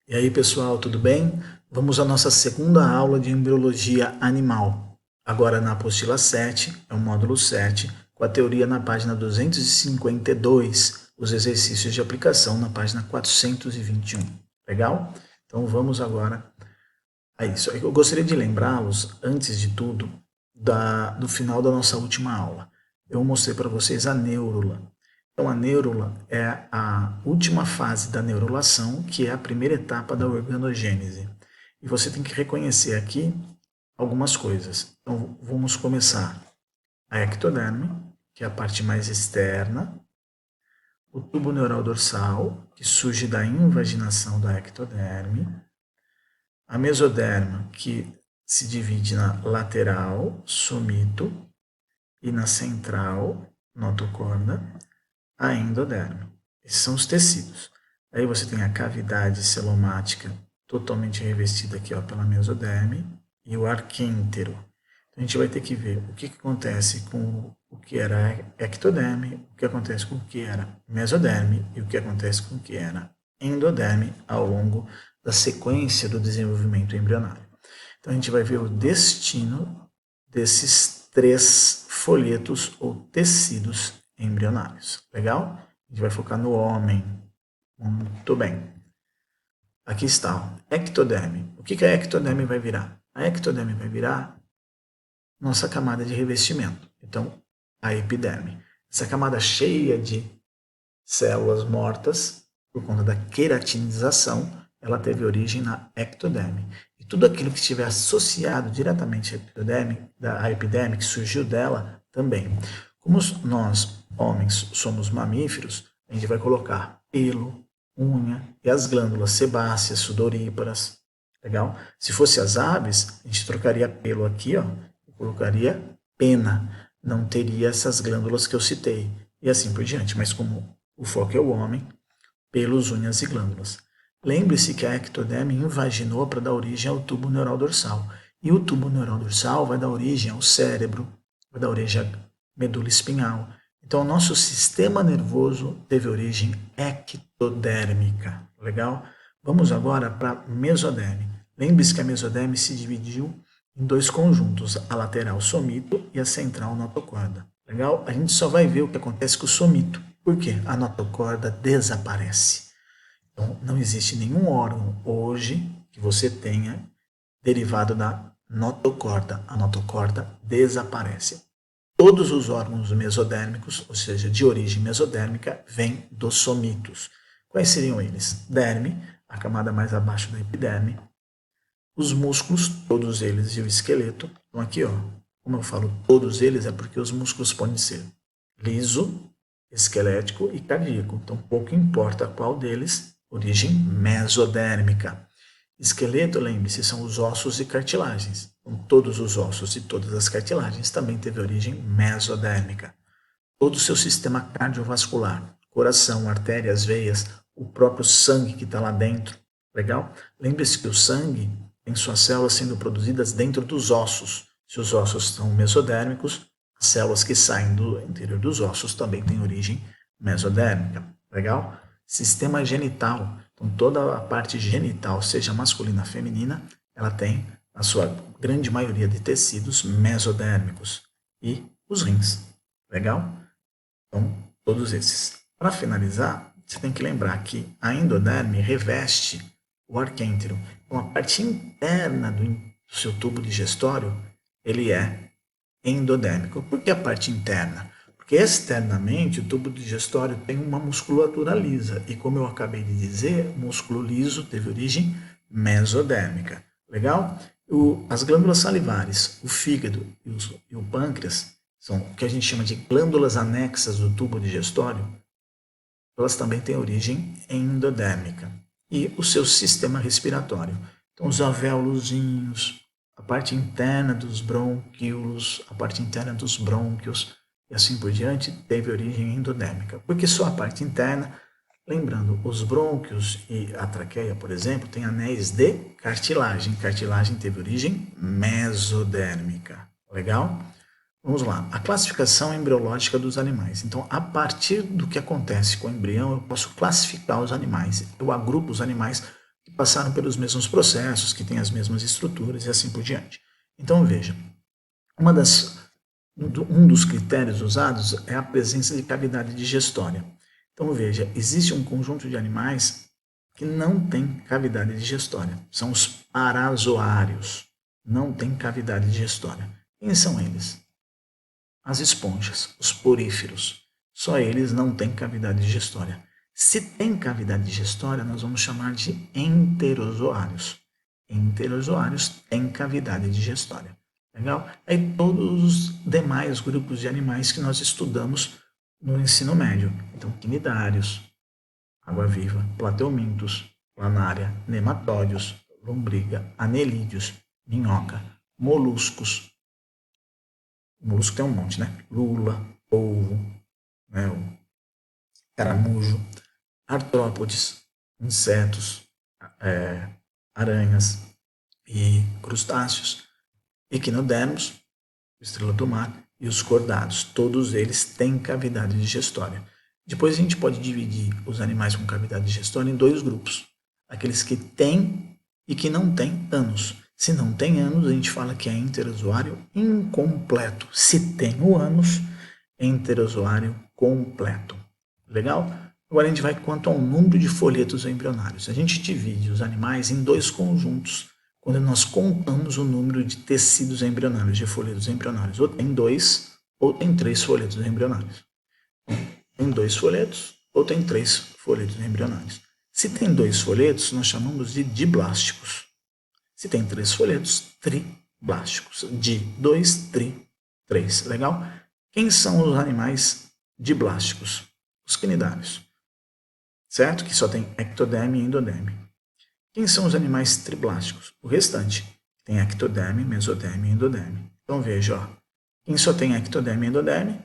E aí, pessoal, tudo bem? Vamos à nossa segunda aula de embriologia animal. Agora na apostila 7, é o módulo 7, com a teoria na página 252, os exercícios de aplicação na página 421. Legal? Então vamos agora a isso. Eu gostaria de lembrá-los, antes de tudo, do final da nossa última aula. Eu mostrei para vocês a neurula. Então, a neurula é a última fase da neurulação, que é a primeira etapa da organogênese. E você tem que reconhecer aqui algumas coisas. Então, vamos começar. A ectoderme, que é a parte mais externa. O tubo neural dorsal, que surge da invaginação da ectoderme. A mesoderma, que se divide na lateral, somito, e na central, notocorda. A endoderme. Esses são os tecidos. Aí você tem a cavidade celomática totalmente revestida aqui ó, pela mesoderme e o arquêntero. Então a gente vai ter que ver o que acontece com o que era ectoderme, o que acontece com o que era mesoderme e o que acontece com o que era endoderme ao longo da sequência do desenvolvimento embrionário. Então a gente vai ver o destino desses três folhetos ou tecidos embrionários. Legal? A gente vai focar no homem. Muito bem. Aqui está, ó, ectoderme. O que a ectoderme vai virar? A ectoderme vai virar nossa camada de revestimento. Então, a epiderme. Essa camada cheia de células mortas, por conta da queratinização, ela teve origem na ectoderme. E tudo aquilo que estiver associado diretamente à epiderme, que surgiu dela, também. Como nós, homens, somos mamíferos, a gente vai colocar pelo, unha e as glândulas sebáceas, sudoríparas. Legal? Se fosse as aves, a gente trocaria pelo aqui, ó, e colocaria pena. Não teria essas glândulas que eu citei. E assim por diante. Mas como o foco é o homem, pelos, unhas e glândulas. Lembre-se que a ectoderme invaginou para dar origem ao tubo neural dorsal. E o tubo neural dorsal vai dar origem ao cérebro, vai dar origem à medula espinhal. Então, o nosso sistema nervoso teve origem ectodérmica. Legal? Vamos agora para a mesoderme. Lembre-se que a mesoderme se dividiu em dois conjuntos, a lateral somito e a central notocorda. Legal? A gente só vai ver o que acontece com o somito. Por quê? A notocorda desaparece. Então, não existe nenhum órgão hoje que você tenha derivado da notocorda. A notocorda desaparece. Todos os órgãos mesodérmicos, ou seja, de origem mesodérmica, vêm dos somitos. Quais seriam eles? Derme, a camada mais abaixo da epiderme. Os músculos, todos eles, e o esqueleto. Então aqui, ó, como eu falo todos eles, é porque os músculos podem ser liso, esquelético e cardíaco. Então pouco importa qual deles, origem mesodérmica. Esqueleto, lembre-se, são os ossos e cartilagens. Então, todos os ossos e todas as cartilagens também teve origem mesodérmica. Todo o seu sistema cardiovascular, coração, artérias, veias, o próprio sangue que está lá dentro. Legal? Lembre-se que o sangue tem suas células sendo produzidas dentro dos ossos. Se os ossos são mesodérmicos, as células que saem do interior dos ossos também têm origem mesodérmica. Legal? Sistema genital. Então, toda a parte genital, seja masculina ou feminina, ela tem a sua grande maioria de tecidos mesodérmicos. E os rins. Legal? Então, todos esses. Para finalizar, você tem que lembrar que a endoderme reveste o arquêntero. Então, a parte interna do seu tubo digestório, ele é endodérmico. Por que a parte interna? Porque externamente o tubo digestório tem uma musculatura lisa. E como eu acabei de dizer, o músculo liso teve origem mesodérmica. Legal? As glândulas salivares, o fígado e o pâncreas, são o que a gente chama de glândulas anexas do tubo digestório, elas também têm origem endodérmica. E o seu sistema respiratório. Então, os alvéolozinhos, a parte interna dos brônquios, a parte interna dos brônquios, e assim por diante, teve origem endodérmica. Porque só a parte interna, lembrando, os brônquios e a traqueia, por exemplo, têm anéis de cartilagem. Cartilagem teve origem mesodérmica. Legal? Vamos lá. A classificação embriológica dos animais. Então, a partir do que acontece com o embrião, eu posso classificar os animais. Eu agrupo os animais que passaram pelos mesmos processos, que têm as mesmas estruturas e assim por diante. Então, veja, um dos critérios usados é a presença de cavidade digestória. Então, veja, existe um conjunto de animais que não tem cavidade digestória. São os parazoários. Não tem cavidade digestória. Quem são eles? As esponjas, os poríferos. Só eles não têm cavidade digestória. Se tem cavidade digestória, nós vamos chamar de enterozoários. Enterozoários têm cavidade digestória. Legal? Aí todos os demais grupos de animais que nós estudamos no ensino médio. Então, quinidários, água-viva, plateumintos, planária, nematódios, lombriga, anelídeos, minhoca, moluscos. Molusco tem um monte, né? Lula, polvo, né? O caramujo, artrópodes, insetos, aranhas e crustáceos, equinodermos, estrela do mar e os cordados. Todos eles têm cavidade digestória. Depois a gente pode dividir os animais com cavidade digestória em dois grupos. Aqueles que têm e que não têm ânus. Se não tem ânus, a gente fala que é enterozoário incompleto. Se tem o ânus, é enterozoário completo. Legal? Agora a gente vai quanto ao número de folhetos embrionários. A gente divide os animais em dois conjuntos quando nós contamos o número de tecidos embrionários, de folhetos embrionários. Ou tem 2 ou tem 3 folhetos embrionários. Tem 2 folhetos ou tem 3 folhetos embrionários. Se tem 2 folhetos, nós chamamos de diblásticos. Se tem 3 folhetos, triblásticos. Di, 2, tri, 3. Legal? Quem são os animais diblásticos? Os quinidários. Certo? Que só tem ectoderme e endoderme. Quem são os animais triblásticos? O restante. Tem ectoderme, mesoderme e endoderme. Então veja, ó. Quem só tem ectoderme e endoderme?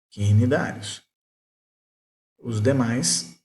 Quinidários. Os demais,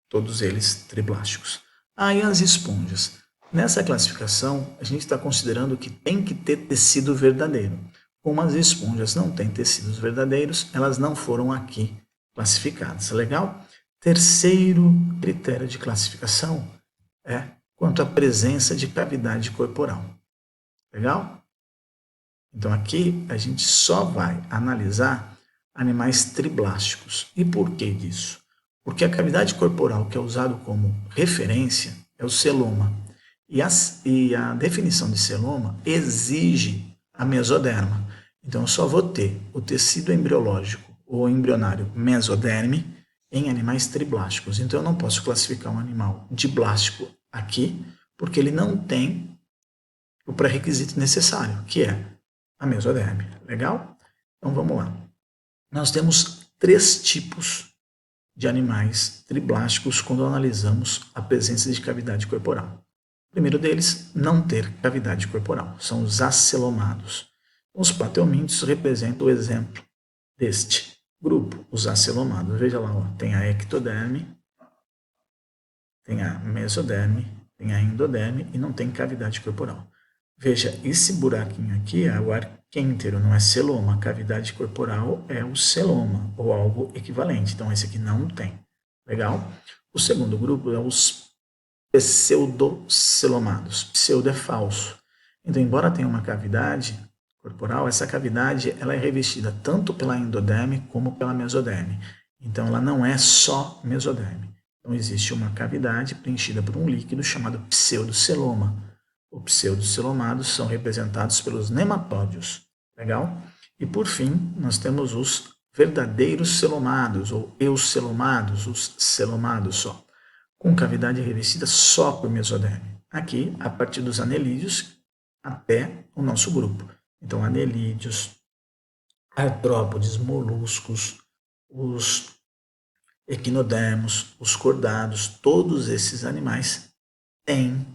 todos eles triblásticos. Aí as esponjas. Nessa classificação, a gente está considerando que tem que ter tecido verdadeiro. Como as esponjas não têm tecidos verdadeiros, elas não foram aqui classificadas. Legal? Terceiro critério de classificação é quanto à presença de cavidade corporal. Legal? Então aqui a gente só vai analisar animais triblásticos. E por que disso? Porque a cavidade corporal que é usado como referência é o celoma. E a definição de celoma exige a mesoderma. Então eu só vou ter o tecido embriológico ou embrionário mesoderme em animais triblásticos. Então eu não posso classificar um animal diblástico aqui, porque ele não tem o pré-requisito necessário, que é a mesoderme. Legal? Então vamos lá. Nós temos 3 tipos de animais triblásticos quando analisamos a presença de cavidade corporal. O primeiro deles, não ter cavidade corporal, são os acelomados. Os plateumintos representam o exemplo deste grupo, os acelomados. Veja lá, ó, tem a ectoderme, tem a mesoderme, tem a endoderme e não tem cavidade corporal. Veja, esse buraquinho aqui é o arquêntero, não é celoma. A cavidade corporal é o celoma, ou algo equivalente. Então, esse aqui não tem. Legal? O segundo grupo é os pseudocelomados. Pseudo é falso. Então, embora tenha uma cavidade corporal, essa cavidade ela é revestida tanto pela endoderme como pela mesoderme. Então, ela não é só mesoderme. Então, existe uma cavidade preenchida por um líquido chamado pseudoceloma. Os pseudocelomados são representados pelos nematódios. Legal? E por fim, nós temos os verdadeiros celomados, ou eucelomados, os celomados só, com cavidade revestida só por mesoderme. Aqui, a partir dos anelídeos até o nosso grupo. Então, anelídeos, artrópodes, moluscos, os equinodermos, os cordados, todos esses animais têm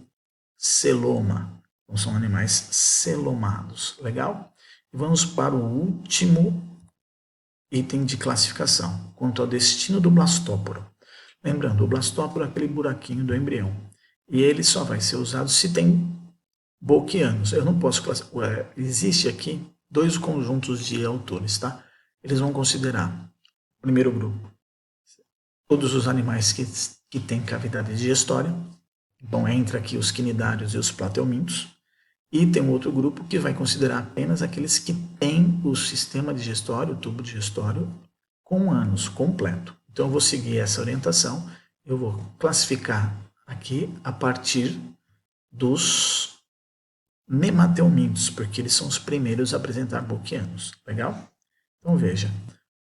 celoma. Então, são animais celomados. Legal? E vamos para o último item de classificação, quanto ao destino do blastóporo. Lembrando, o blastóporo é aquele buraquinho do embrião. E ele só vai ser usado se tem boquianos. Eu não posso classificar. Existe aqui 2 conjuntos de autores, tá? Eles vão considerar, primeiro grupo, todos os animais que tem cavidade digestória. Então, entra aqui os quinidários e os plateumintos. E tem um outro grupo que vai considerar apenas aqueles que têm o sistema digestório, o tubo digestório, com ânus completo. Então, eu vou seguir essa orientação. Eu vou classificar aqui a partir dos nemateumintos, porque eles são os primeiros a apresentar boquianos. Legal? Então, veja.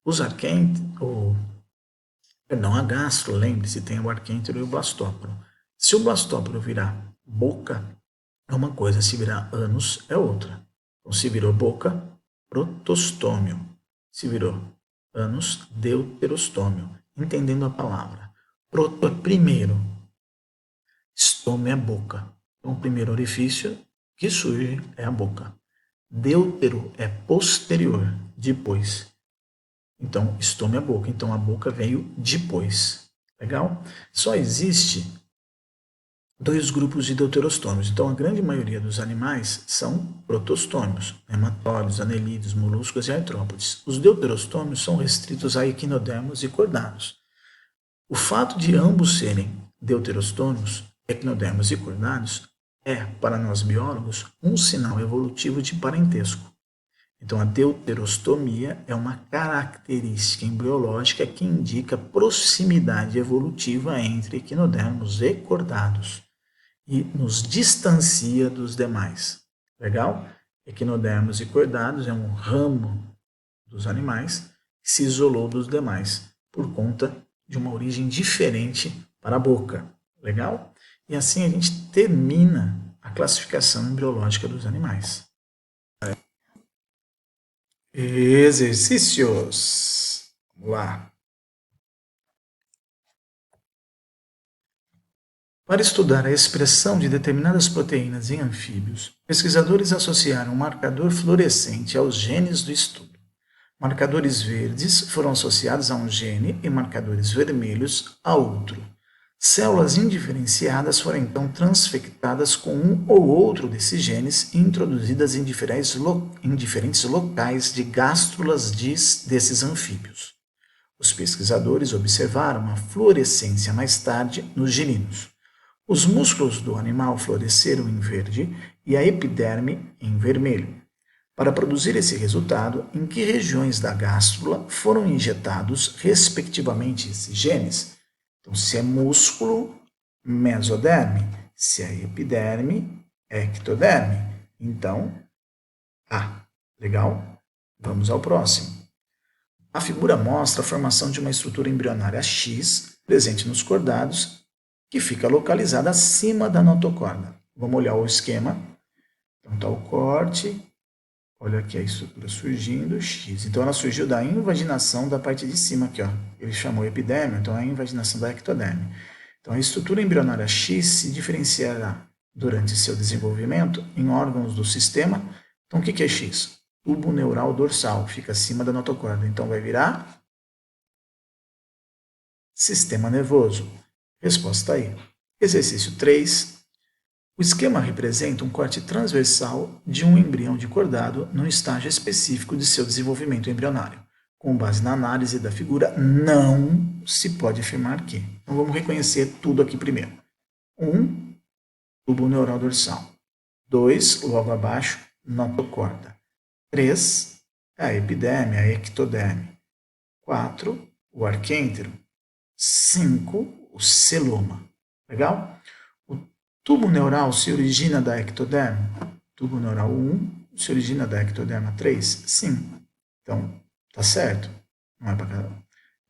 Os arquênteros, a gastro, lembre-se, tem o arquêntero e o blastóporo. Se o blastóporo virar boca, é uma coisa, se virar ânus, é outra. Então, se virou boca, protostômio. Se virou ânus, deuterostômio. Entendendo a palavra. Proto é primeiro, estômio é boca. Então, o primeiro orifício que surge é a boca. Deutero é posterior, depois. Então, estômio é boca. Então, a boca veio depois. Legal? Só existe 2 grupos de deuterostômios. Então, a grande maioria dos animais são protostômios, nematóides, anelídeos, moluscos e artrópodes. Os deuterostômios são restritos a equinodermos e cordados. O fato de ambos serem deuterostômios, equinodermos e cordados, é, para nós biólogos, um sinal evolutivo de parentesco. Então, a deuterostomia é uma característica embriológica que indica proximidade evolutiva entre equinodermos e cordados e nos distancia dos demais. Legal? Equinodermos e cordados é um ramo dos animais que se isolou dos demais por conta de uma origem diferente para a boca. Legal? E assim a gente termina a classificação embriológica dos animais. Exercícios. Vamos lá. Para estudar a expressão de determinadas proteínas em anfíbios, pesquisadores associaram um marcador fluorescente aos genes do estudo. Marcadores verdes foram associados a um gene e marcadores vermelhos a outro. Células indiferenciadas foram então transfectadas com um ou outro desses genes e introduzidas em diferentes locais de gástrulas desses anfíbios. Os pesquisadores observaram a fluorescência mais tarde nos geninos. Os músculos do animal fluoresceram em verde e a epiderme em vermelho. Para produzir esse resultado, em que regiões da gástrula foram injetados, respectivamente, esses genes? Então, se é músculo, mesoderme. Se é epiderme, ectoderme. Então, legal? Vamos ao próximo. A figura mostra a formação de uma estrutura embrionária X, presente nos cordados, que fica localizada acima da notocorda. Vamos olhar o esquema. Então, está o corte. Olha aqui a estrutura surgindo, X. Então, ela surgiu da invaginação da parte de cima aqui, ó. Ele chamou epiderme, então é a invaginação da ectoderme. Então, a estrutura embrionária X se diferenciará durante seu desenvolvimento em órgãos do sistema. Então, o que é X? Tubo neural dorsal, fica acima da notocorda. Então, vai virar sistema nervoso. Resposta aí. Exercício 3. O esquema representa um corte transversal de um embrião de cordado num estágio específico de seu desenvolvimento embrionário. Com base na análise da figura, não se pode afirmar que. Então vamos reconhecer tudo aqui primeiro. 1, tubo neural dorsal. 2, logo abaixo, notocorda. 3, a epiderme, a ectoderme. 4, o arquêntero. 5, o celoma. Legal? Tubo neural se origina da ectoderme? Tubo neural 1 se origina da ectoderma 3? Sim. Então, tá certo. Não é para cada.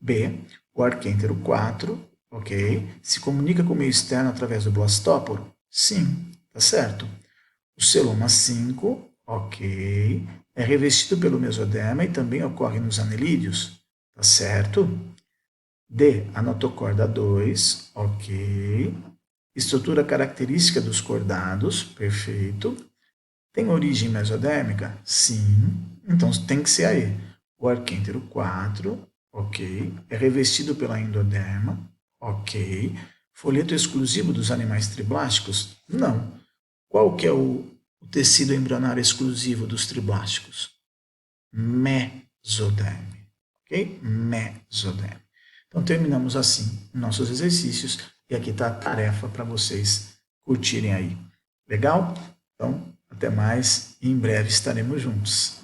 B. O arquêntero 4, ok. Se comunica com o meio externo através do blastóporo? Sim. Tá certo. O celoma 5, ok. É revestido pelo mesoderma e também ocorre nos anelídeos? Tá certo. D. A notocorda 2, ok. Estrutura característica dos cordados, perfeito. Tem origem mesodérmica? Sim. Então tem que ser aí. O arquêntero 4, ok. É revestido pela endoderma, ok. Folheto exclusivo dos animais triblásticos? Não. Qual que é o tecido embrionário exclusivo dos triblásticos? Mesoderme, ok? Mesoderme. Então terminamos assim nossos exercícios. E aqui está a tarefa para vocês curtirem aí. Legal? Então, até mais e em breve estaremos juntos.